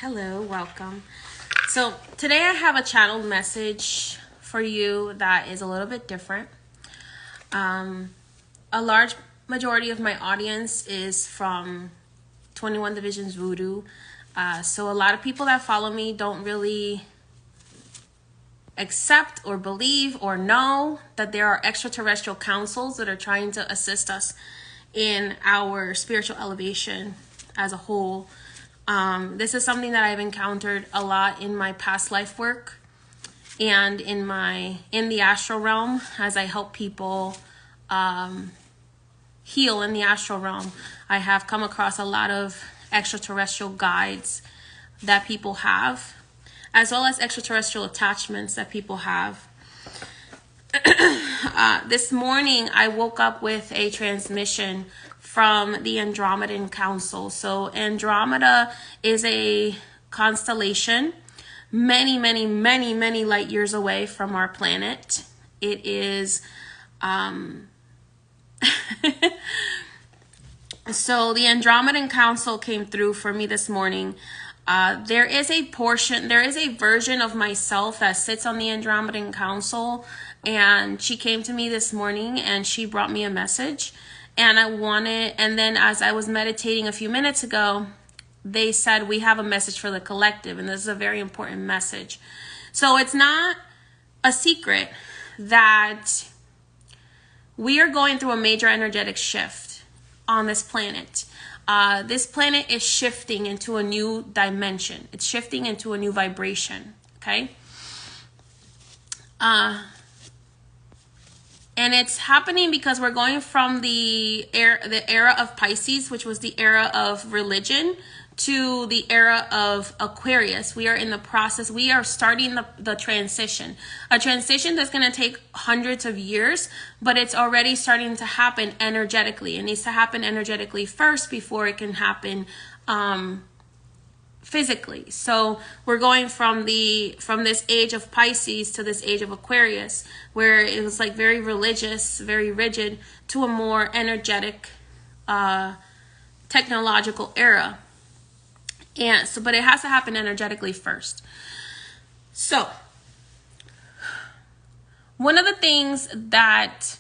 Hello, welcome. So today I have a channeled message for you that is a little bit different. A large majority of my audience is from 21 Divisions Voodoo. So a lot of people that follow me don't really accept or believe or know that there are extraterrestrial councils that are trying to assist us in our spiritual elevation as a whole. This is something that I've encountered a lot in my past life work and in the astral realm as I help people heal in the astral realm. I have come across a lot of extraterrestrial guides that people have, as well as extraterrestrial attachments that people have. This morning I woke up with a transmission from the Andromeda Council. So Andromeda is a constellation many light years away from our planet. It is so the Andromeda Council came through for me this morning. There is a version of myself that sits on the Andromeda Council, and she came to me this morning and she brought me a message. And then as I was meditating a few minutes ago, they said, we have a message for the collective, and this is a very important message. So it's not a secret that we are going through a major energetic shift on this planet. This planet is shifting into a new dimension. It's shifting into a new vibration, okay? And it's happening because we're going from the era of Pisces, which was the era of religion, to the era of Aquarius. We are in the process. We are starting the transition. A transition that's going to take hundreds of years, but it's already starting to happen energetically. It needs to happen energetically first before it can happen physically. So we're going from this age of Pisces to this age of Aquarius, where it was like very religious, very rigid, to a more energetic technological era. And so, but it has to happen energetically first. So one of the things that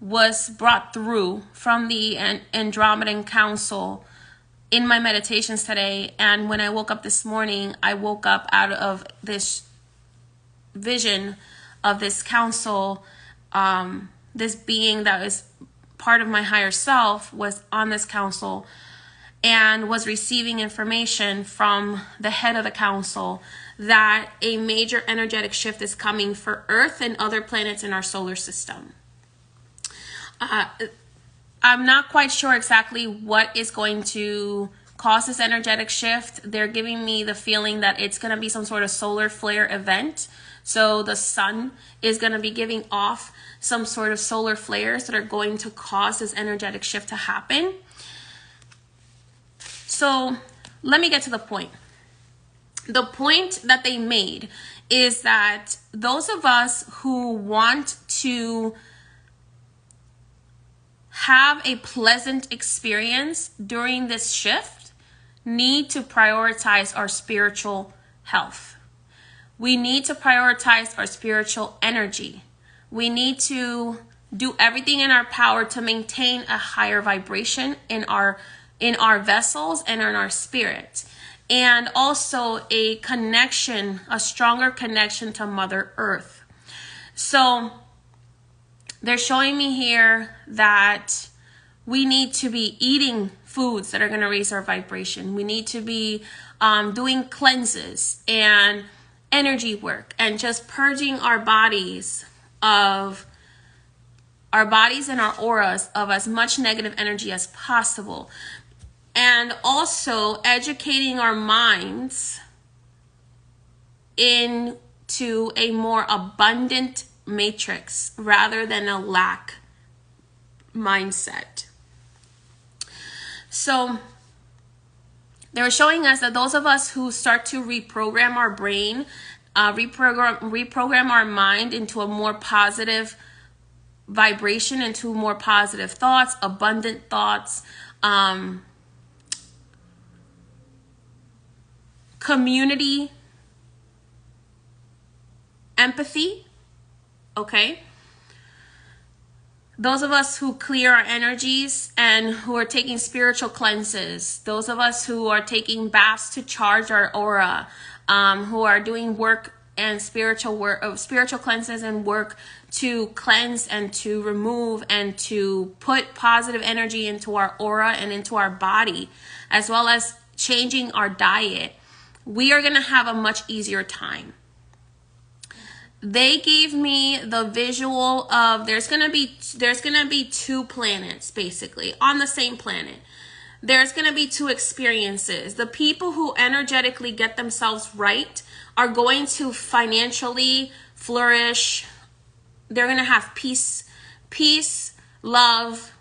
was brought through from the Andromeda Council in my meditations today, and when I woke up this morning, I woke up out of this vision of this council. This being that is part of my higher self was on this council and was receiving information from the head of the council that a major energetic shift is coming for Earth and other planets in our solar system. I'm not quite sure exactly what is going to cause this energetic shift. They're giving me the feeling that it's going to be some sort of solar flare event. So the sun is going to be giving off some sort of solar flares that are going to cause this energetic shift to happen. So let me get to the point. The point that they made is that those of us who want to have a pleasant experience during this shift need to prioritize our spiritual health. We need to prioritize our spiritual energy. We need to do everything in our power to maintain a higher vibration in our vessels and in our spirit, and also a connection, a stronger connection to Mother Earth. So they're showing me here that we need to be eating foods that are going to raise our vibration. We need to be doing cleanses and energy work and just purging our bodies and our auras of as much negative energy as possible. And also educating our minds into a more abundant matrix rather than a lack mindset. So they were showing us that those of us who start to reprogram our brain, reprogram our mind into a more positive vibration, into more positive thoughts, abundant thoughts, community, empathy, okay? Those of us who clear our energies and who are taking spiritual cleanses, those of us who are taking baths to charge our aura, who are doing work and spiritual cleanses and work to cleanse and to remove and to put positive energy into our aura and into our body, as well as changing our diet, we are going to have a much easier time. They gave me the visual of there's gonna be 2 planets basically on the same planet. There's gonna be 2 experiences. The people who energetically get themselves right are going to financially flourish. They're gonna have peace, love,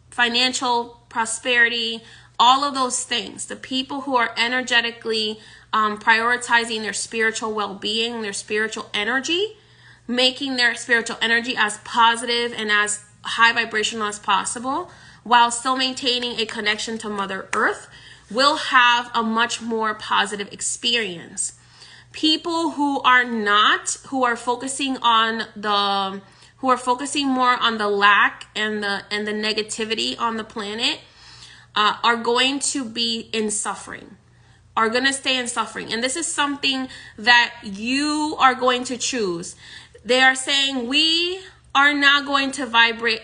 financial prosperity, all of those things. The people who are energetically prioritizing their spiritual well-being, their spiritual energy, making their spiritual energy as positive and as high vibrational as possible, while still maintaining a connection to Mother Earth, will have a much more positive experience. People who are focusing more on the lack and the negativity on the planet, are going to be in suffering, are going to stay in suffering. And this is something that you are going to choose. They are saying, we are not going to violate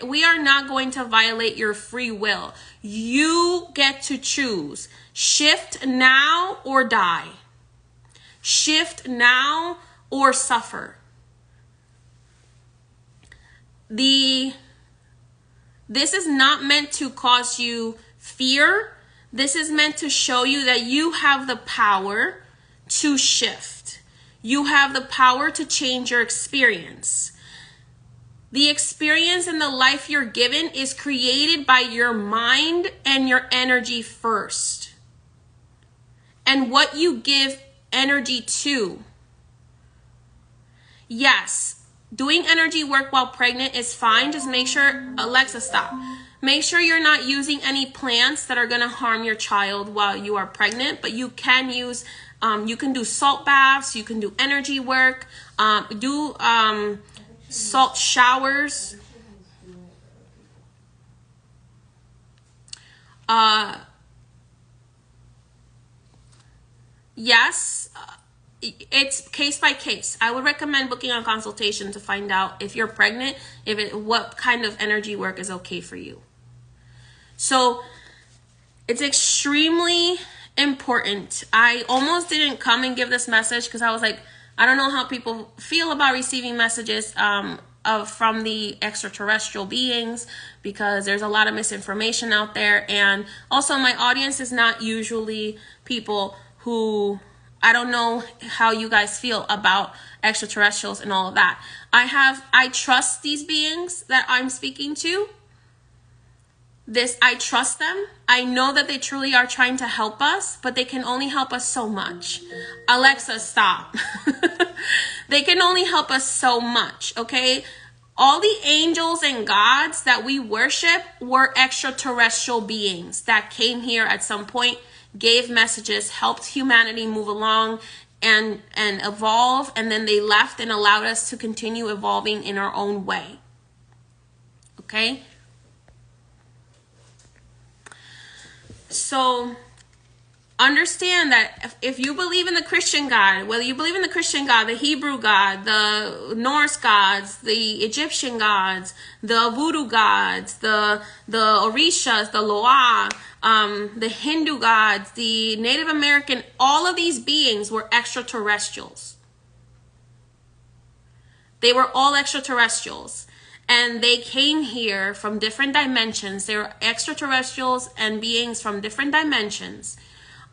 your free will. You get to choose. Shift now or die. Shift now or suffer. This is not meant to cause you fear. This is meant to show you that you have the power to shift. You have the power to change your experience. The experience and the life you're given is created by your mind and your energy first. And what you give energy to. Yes, doing energy work while pregnant is fine. Just make sure, Alexa, stop. Make sure you're not using any plants that are going to harm your child while you are pregnant, but you can use, you can do salt baths, you can do energy work, do salt showers. Yes, it's case by case. I would recommend booking a consultation to find out if you're pregnant, what kind of energy work is okay for you. So it's extremely important. I almost didn't come and give this message because I was like, I don't know how people feel about receiving messages from the extraterrestrial beings, because there's a lot of misinformation out there. And also my audience is not usually people who, I don't know how you guys feel about extraterrestrials and all of that. I trust these beings that I'm speaking to. I trust them. I know that they truly are trying to help us, but they can only help us so much. Alexa, stop. They can only help us so much, okay? All the angels and gods that we worship were extraterrestrial beings that came here at some point, gave messages, helped humanity move along and evolve, and then they left and allowed us to continue evolving in our own way. Okay? So understand that if you believe in the Christian God, whether you believe in the Christian God, the Hebrew God, the Norse gods, the Egyptian gods, the voodoo gods, the Orishas, the Loa, the Hindu gods, the Native American, all of these beings were extraterrestrials. They were all extraterrestrials. And they came here from different dimensions. They were extraterrestrials and beings from different dimensions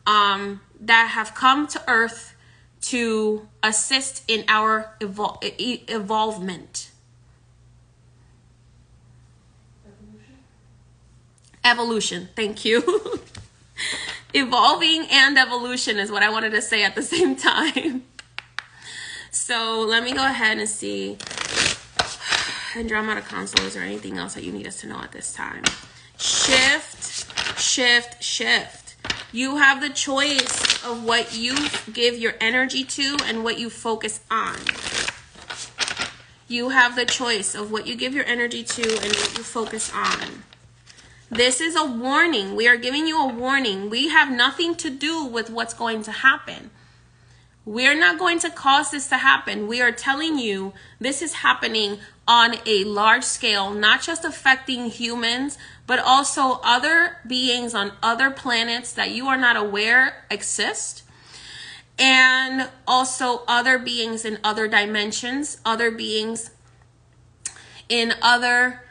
that have come to Earth to assist in our evolvement. Evolution. Thank you. Evolving and evolution is what I wanted to say at the same time. So let me go ahead and see. Andromeda Counsel, is there anything else that you need us to know at this time? Shift, shift, shift. You have the choice of what you give your energy to and what you focus on. You have the choice of what you give your energy to and what you focus on. This is a warning. We are giving you a warning. We have nothing to do with what's going to happen. We're not going to cause this to happen. We are telling you this is happening on a large scale, not just affecting humans, but also other beings on other planets that you are not aware exist. And also other beings in other dimensions, other beings in other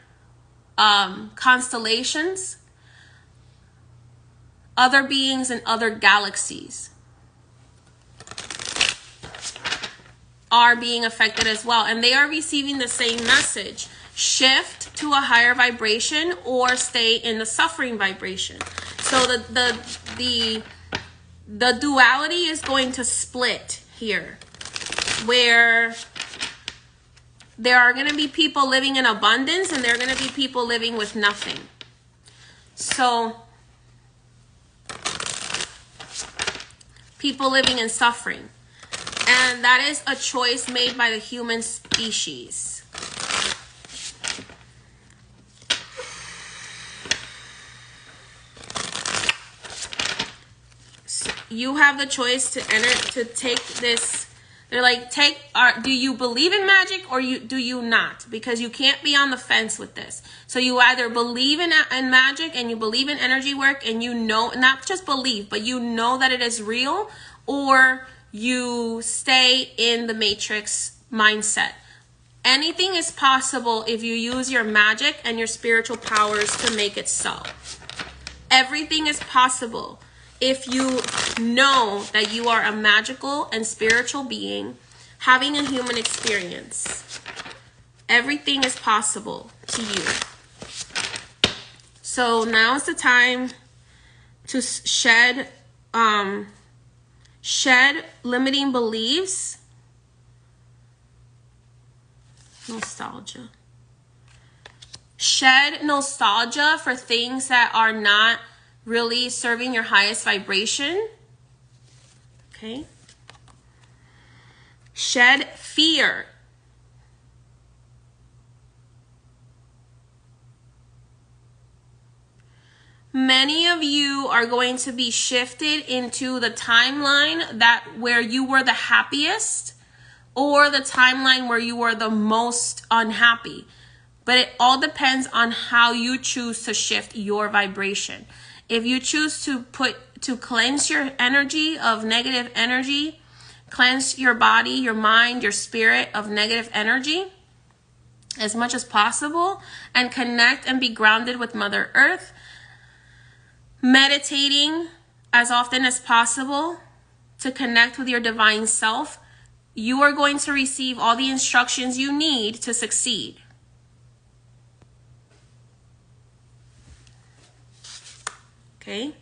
constellations, other beings in other galaxies are being affected as well. And they are receiving the same message. Shift to a higher vibration or stay in the suffering vibration. So the duality is going to split here, where there are going to be people living in abundance and there are going to be people living with nothing. So people living in suffering. And that is a choice made by the human species. So you have the choice to take this. They're like, do you believe in magic or do you not? Because you can't be on the fence with this. So you either believe in magic and you believe in energy work and you know, not just believe, but you know that it is real, or you stay in the matrix mindset. Anything is possible if you use your magic and your spiritual powers to make it so. Everything is possible if you know that you are a magical and spiritual being having a human experience. Everything is possible to you. So now is the time to shed limiting beliefs. Nostalgia. Shed nostalgia for things that are not really serving your highest vibration. Okay. Shed fear. Many of you are going to be shifted into the timeline where you were the happiest, or the timeline where you were the most unhappy. But it all depends on how you choose to shift your vibration. If you choose to cleanse your energy of negative energy, cleanse your body, your mind, your spirit of negative energy as much as possible, and connect and be grounded with Mother Earth, meditating as often as possible to connect with your divine self, you are going to receive all the instructions you need to succeed. Okay?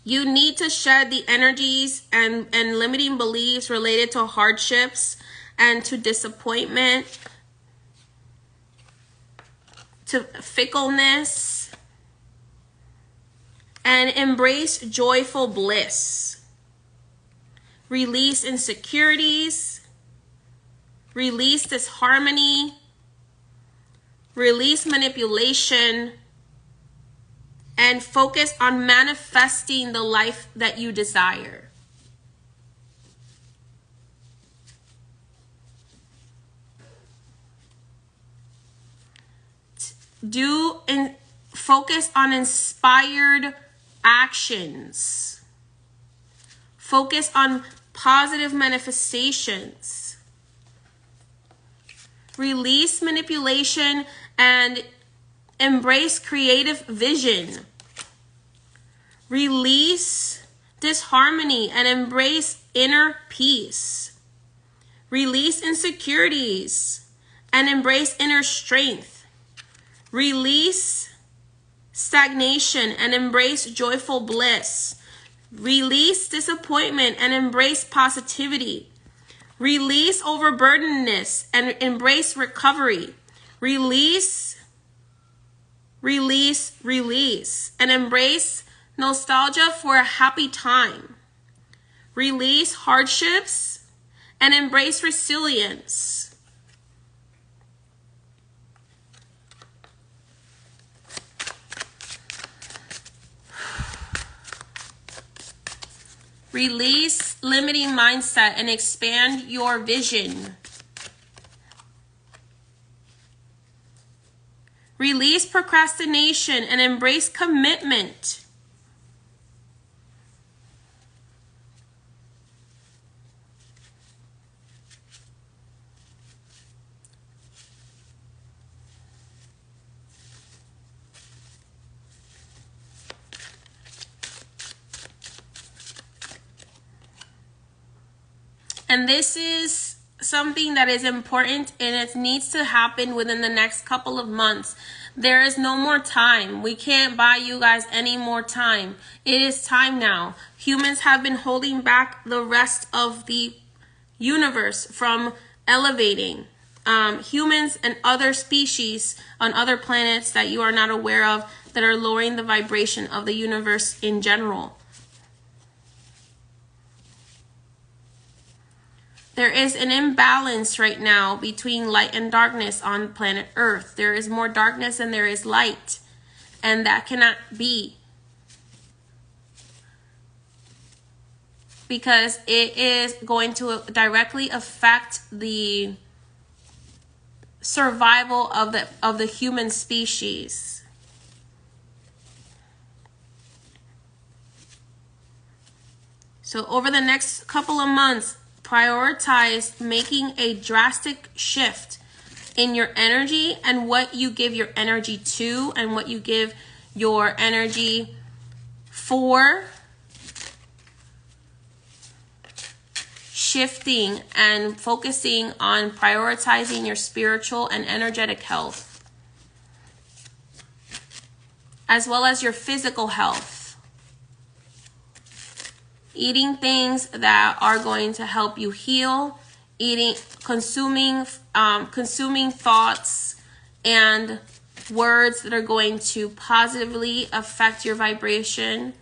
You need to shed the energies and limiting beliefs related to hardships and to disappointment, to fickleness, and embrace joyful bliss. Release insecurities, release disharmony, release manipulation, and focus on manifesting the life that you desire. Focus on inspired actions. Focus on positive manifestations. Release manipulation and embrace creative vision. Release disharmony and embrace inner peace. Release insecurities and embrace inner strength. Release stagnation and embrace joyful bliss. Release disappointment and embrace positivity. Release overburdenedness and embrace recovery. Release, release, release, and embrace nostalgia for a happy time. Release hardships and embrace resilience. Release limiting mindset and expand your vision. Release procrastination and embrace commitment. And this is something that is important, and it needs to happen within the next couple of months. There is no more time. We can't buy you guys any more time. It is time now. Humans have been holding back the rest of the universe from elevating. Humans and other species on other planets that you are not aware of that are lowering the vibration of the universe in general. There is an imbalance right now between light and darkness on planet Earth. There is more darkness than there is light, and that cannot be. Because it is going to directly affect the survival of the human species. So over the next couple of months, prioritize making a drastic shift in your energy and what you give your energy to and what you give your energy for. Shifting and focusing on prioritizing your spiritual and energetic health, as well as your physical health. Eating things that are going to help you heal, consuming thoughts and words that are going to positively affect your vibration.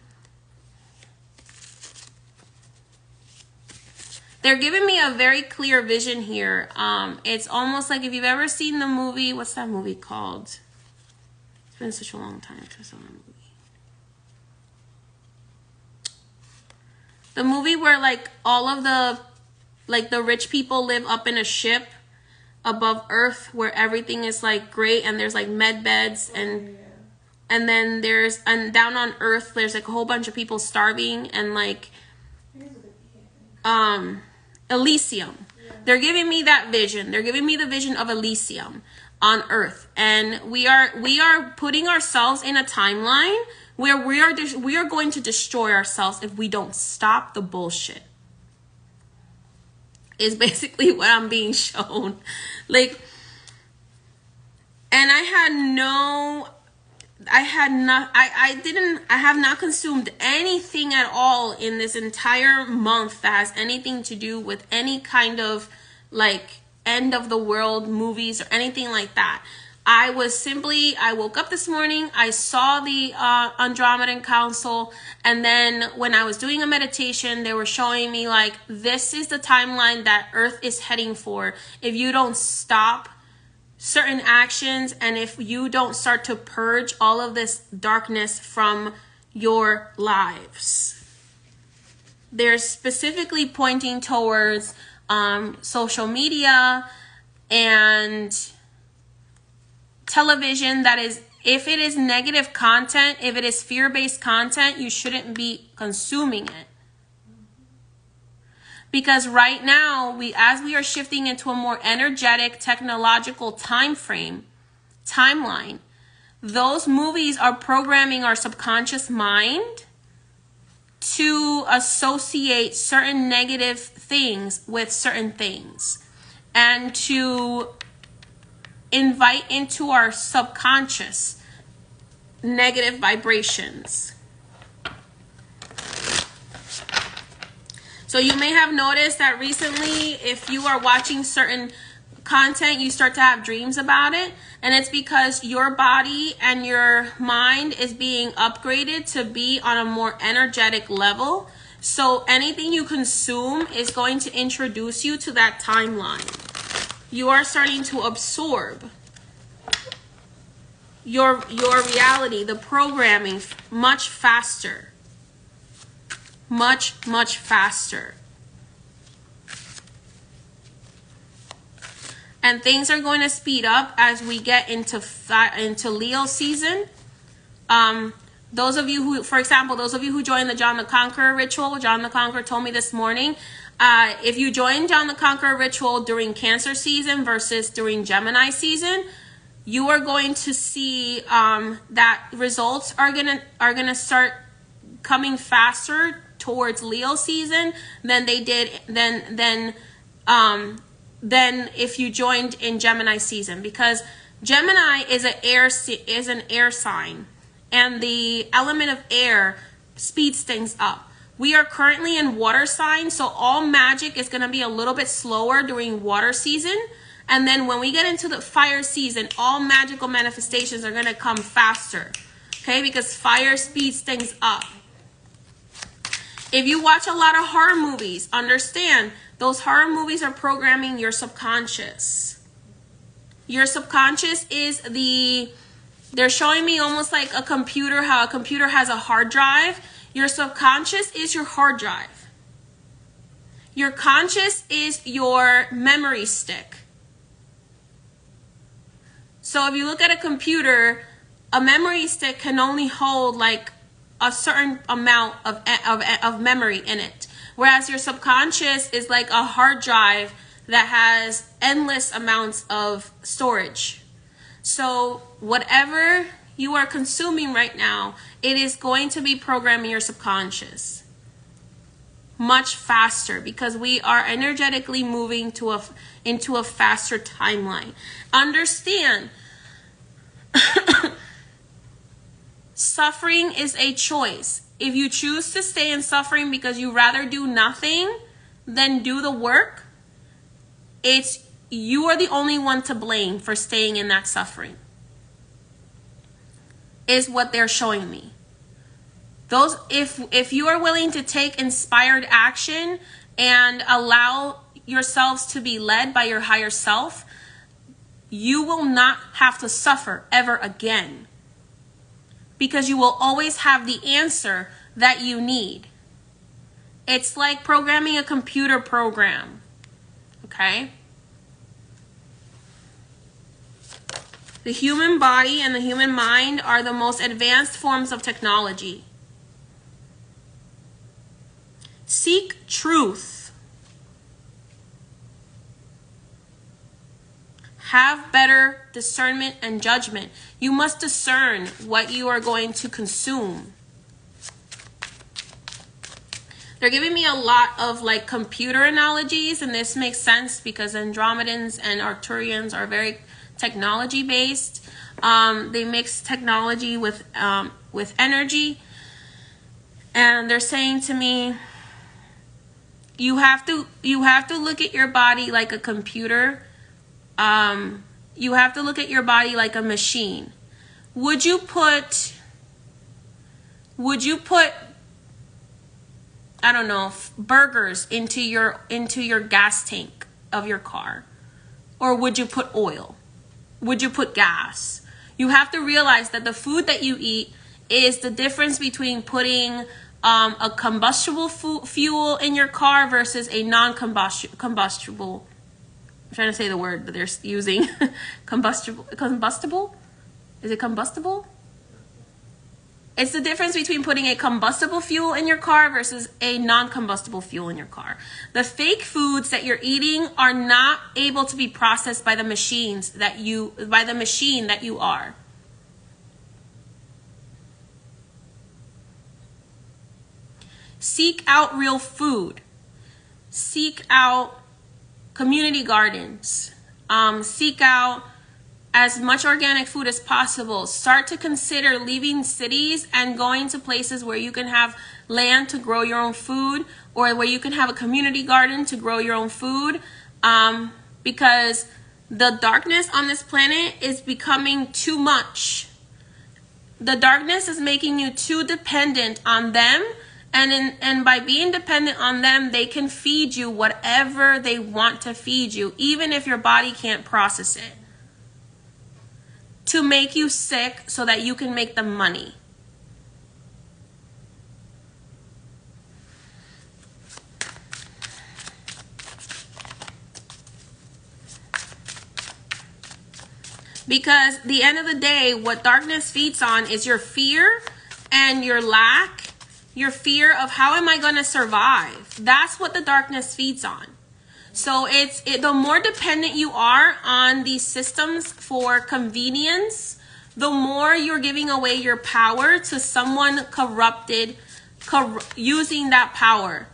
They're giving me a very clear vision here. It's almost like if you've ever seen the movie, what's that movie called? It's been such a long time since I saw that movie. The movie where like all of the rich people live up in a ship above Earth where everything is like great and there's like med beds and then down on Earth there's like a whole bunch of people starving and like Elysium. They're giving me that vision. They're giving me the vision of Elysium on Earth, and we are putting ourselves in a timeline where we are going to destroy ourselves if we don't stop the bullshit. Is basically what I'm being shown. Like, and I have not consumed anything at all in this entire month that has anything to do with any kind of like end of the world movies or anything like that. I woke up this morning, I saw the Andromeda Council, and then when I was doing a meditation, they were showing me like, this is the timeline that Earth is heading for. If you don't stop certain actions and if you don't start to purge all of this darkness from your lives. They're specifically pointing towards social media and television. That is, if it is negative content, if it is fear-based content, you shouldn't be consuming it. Because right now, as we are shifting into a more energetic, technological timeline, those movies are programming our subconscious mind to associate certain negative things with certain things and to invite into our subconscious negative vibrations. So you may have noticed that recently, if you are watching certain content, you start to have dreams about it. And it's because your body and your mind is being upgraded to be on a more energetic level. So anything you consume is going to introduce you to that timeline. You are starting to absorb your reality, the programming, much faster. Much faster. And things are going to speed up as we get into Leo season. Those of you who, for example, those of you who joined the John the Conqueror ritual, John the Conqueror told me this morning, if you join John the Conqueror ritual during Cancer season versus during Gemini season, you are going to see that results are gonna start coming faster towards Leo season than they did than if you joined in Gemini season, because Gemini is an air sign, and the element of air speeds things up. We are currently in water sign, so all magic is going to be a little bit slower during water season, and then when we get into the fire season, all magical manifestations are going to come faster, okay, because fire speeds things up. If you watch a lot of horror movies, understand those horror movies are programming your subconscious. Your subconscious is they're showing me almost like a computer, how a computer has a hard drive. Your subconscious is your hard drive. Your conscious is your memory stick. So if you look at a computer, a memory stick can only hold like a certain amount of memory in it, whereas your subconscious is like a hard drive that has endless amounts of storage. So whatever you are consuming right now, it is going to be programming your subconscious much faster, because we are energetically moving into a faster timeline. Understand, suffering is a choice. If you choose to stay in suffering because you rather do nothing than do the work, you are the only one to blame for staying in that suffering, is what they're showing me. If you are willing to take inspired action and allow yourselves to be led by your higher self, you will not have to suffer ever again, because you will always have the answer that you need. It's like programming a computer program, okay? The human body and the human mind are the most advanced forms of technology. Seek truth. Have better discernment and judgment. You must discern what you are going to consume. They're giving me a lot of like computer analogies, and this makes sense because Andromedans and Arcturians are very technology based. They mix technology with energy, and they're saying to me, you have to look at your body like a computer. You have to look at your body like a machine. Would you put I don't know, burgers into your gas tank of your car? Or would you put oil? Would you put gas? You have to realize that the food that you eat is the difference between putting a combustible fuel in your car versus a non-combustible. I'm trying to say the word that they're using. Combustible? Is it combustible? It's the difference between putting a combustible fuel in your car versus a non-combustible fuel in your car. The fake foods that you're eating are not able to be processed by the machine that you are. Seek out real food. Seek out community gardens. Seek out as much organic food as possible. Start to consider leaving cities and going to places where you can have land to grow your own food, or where you can have a community garden to grow your own food, because the darkness on this planet is becoming too much. The darkness is making you too dependent on them, and by being dependent on them, they can feed you whatever they want to feed you, even if your body can't process it, to make you sick so that you can make them money. Because at the end of the day, what darkness feeds on is your fear and your lack, your fear of how am I going to survive? That's what the darkness feeds on. So the more dependent you are on these systems for convenience, the more you're giving away your power to someone corrupted, using that power.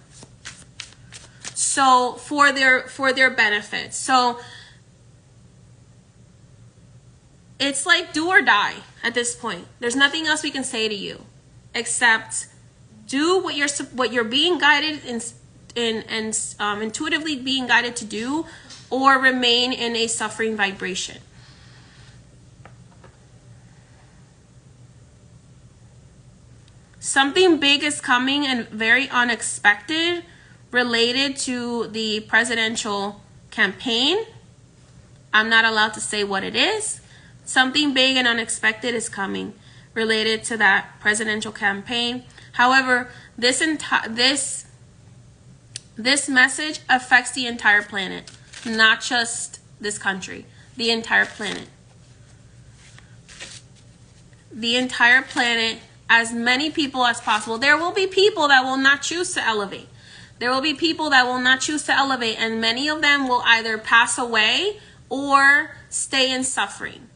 So for their benefit. So it's like do or die at this point. There's nothing else we can say to you except do what you're being guided intuitively being guided to do, or remain in a suffering vibration. Something big is coming and very unexpected related to the presidential campaign. I'm not allowed to say what it is. Something big and unexpected is coming related to that presidential campaign. However, this message affects the entire planet, not just this country, the entire planet. The entire planet, as many people as possible. There will be people that will not choose to elevate. There will be people that will not choose to elevate, and many of them will either pass away or stay in suffering.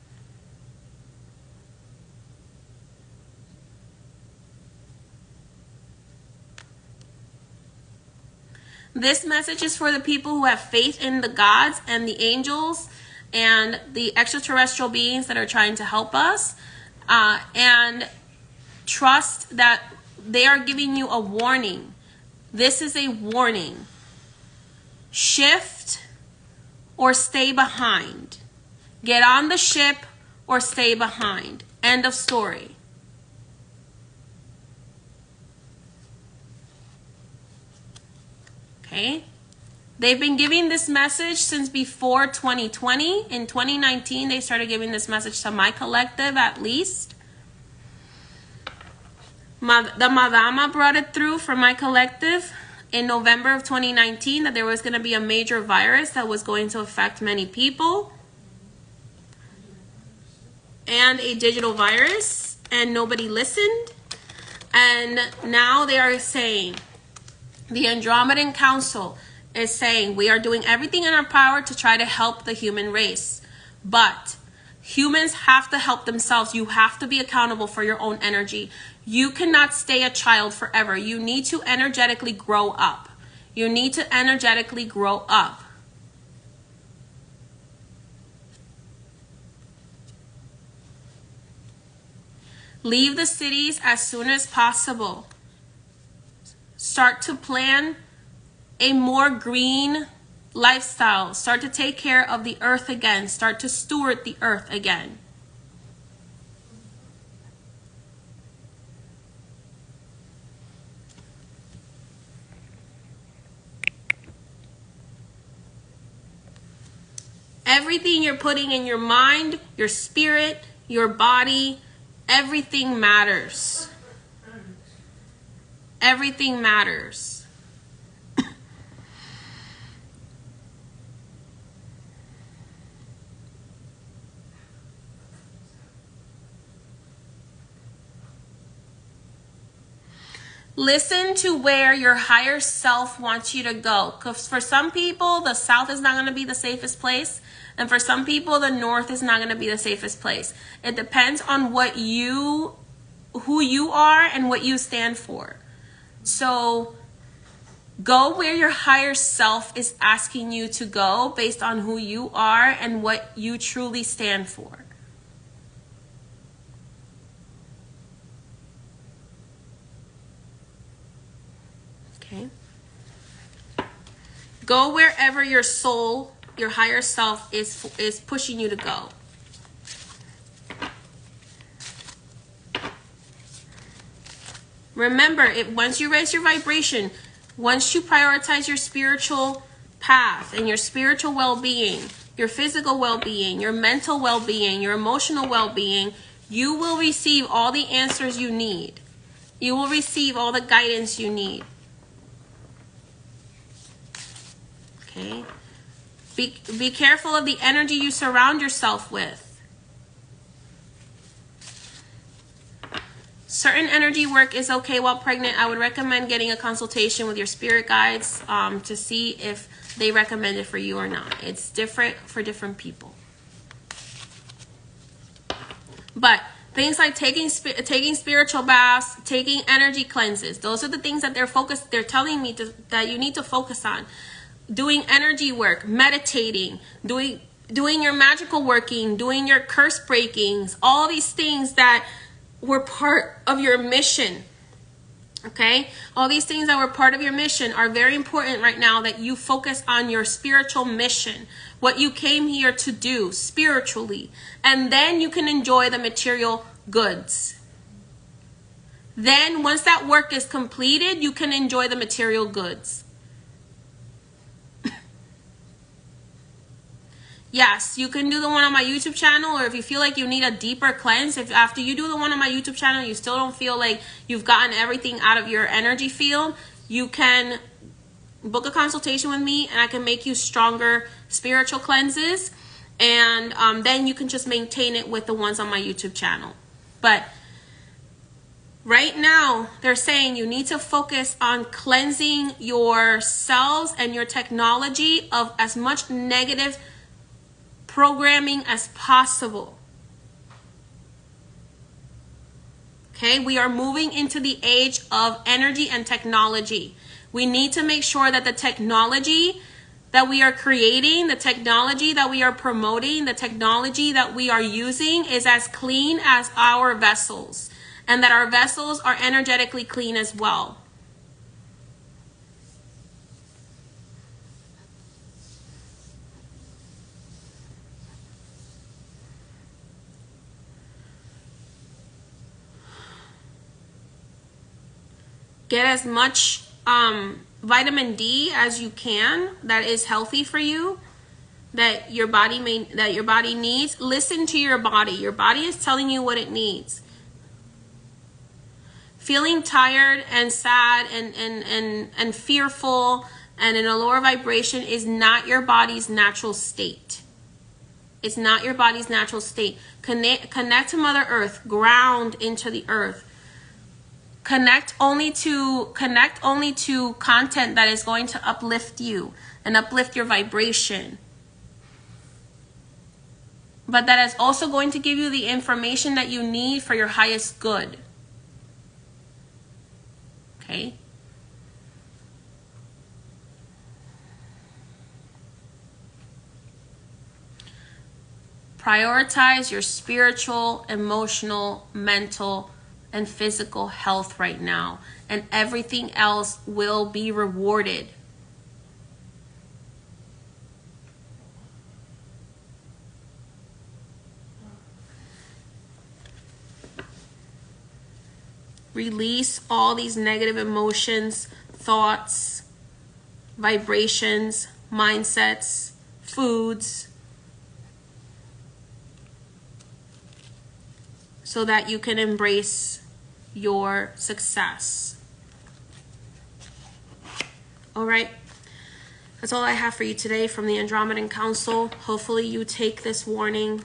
This message is for the people who have faith in the gods and the angels and the extraterrestrial beings that are trying to help us, and trust that they are giving you a warning. This is a warning. Shift or stay behind. Get on the ship or stay behind. End of story. Okay? They've been giving this message since before 2020. In 2019, they started giving this message to my collective, at least. The Madama brought it through for my collective in November of 2019 that there was going to be a major virus that was going to affect many people, and a digital virus, and nobody listened. And now they are saying, the Andromedan Council is saying, we are doing everything in our power to try to help the human race. But humans have to help themselves. You have to be accountable for your own energy. You cannot stay a child forever. You need to energetically grow up. You need to energetically grow up. Leave the cities as soon as possible. Start to plan a more green lifestyle. Start to take care of the earth again. Start to steward the earth again. Everything you're putting in your mind, your spirit, your body, everything matters. Everything matters. Listen to where your higher self wants you to go. Because for some people, the south is not going to be the safest place. And for some people, the north is not going to be the safest place. It depends on who you are and what you stand for. So Go where your higher self is asking you to go based on who you are and what you truly stand for. Okay? Go wherever your soul, your higher self is pushing you to go. Remember, once you raise your vibration, once you prioritize your spiritual path and your spiritual well-being, your physical well-being, your mental well-being, your emotional well-being, you will receive all the answers you need. You will receive all the guidance you need. Okay? Be careful of the energy you surround yourself with. Certain energy work is okay while pregnant. I would recommend getting a consultation with your spirit guides to see if they recommend it for you or not. It's different for different people. But things like taking spiritual baths, taking energy cleanses, those are the things that they're telling me that you need to focus on. Doing energy work, meditating, doing your magical working, doing your curse breakings, all these things that were part of your mission. Okay? All these things that were part of your mission are very important right now, that you focus on your spiritual mission, what you came here to do spiritually, and then you can enjoy the material goods. Then once that work is completed, you can enjoy the material goods. Yes, you can do the one on my YouTube channel, or if you feel like you need a deeper cleanse, if after you do the one on my YouTube channel, you still don't feel like you've gotten everything out of your energy field, you can book a consultation with me and I can make you stronger spiritual cleanses, and then you can just maintain it with the ones on my YouTube channel. But right now, they're saying you need to focus on cleansing your cells and your technology of as much negative programming as possible. Okay, we are moving into the age of energy and technology. We need to make sure that the technology that we are creating, the technology that we are promoting, the technology that we are using is as clean as our vessels, and that our vessels are energetically clean as well. Get as much vitamin D as you can that is healthy for you, that your body needs. Listen to your body. Your body is telling you what it needs. Feeling tired and sad and fearful and in a lower vibration is not your body's natural state. It's not your body's natural state. Connect to Mother Earth. Ground into the earth. Connect only to content that is going to uplift you and uplift your vibration. But that is also going to give you the information that you need for your highest good. Okay? Prioritize your spiritual, emotional, mental, and physical health right now, and everything else will be rewarded. Release all these negative emotions, thoughts, vibrations, mindsets, foods, so that you can embrace your success. All right, that's all I have for you today from the Andromedan Council. Hopefully you take this warning.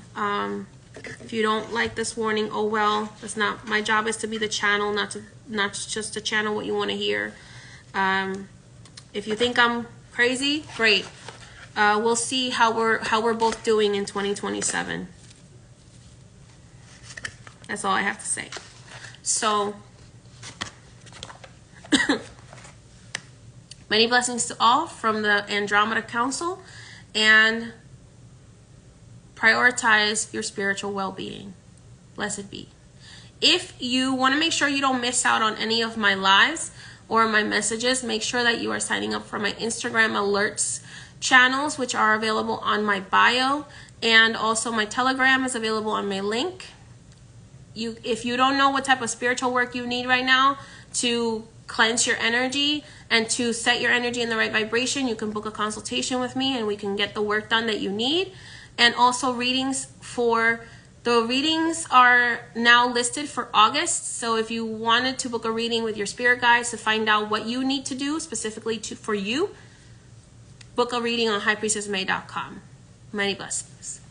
If you don't like this warning, oh well. That's not my job. Is to be the channel, not just to channel what you want to hear. If you think I'm crazy, great. We'll see how we're both doing in 2027. That's all I have to say. So Many blessings to all from the Andromeda Council, and prioritize your spiritual well-being. Blessed be. If you want to make sure you don't miss out on any of my lives or my messages, make sure that you are signing up for my Instagram alerts channels, which are available on my bio, and also my Telegram is available on my link. If you don't know what type of spiritual work you need right now to cleanse your energy and to set your energy in the right vibration, you can book a consultation with me and we can get the work done that you need. And also readings are now listed for August. So if you wanted to book a reading with your spirit guides to find out what you need to do specifically for you, book a reading on highpriestessmay.com. Many blessings.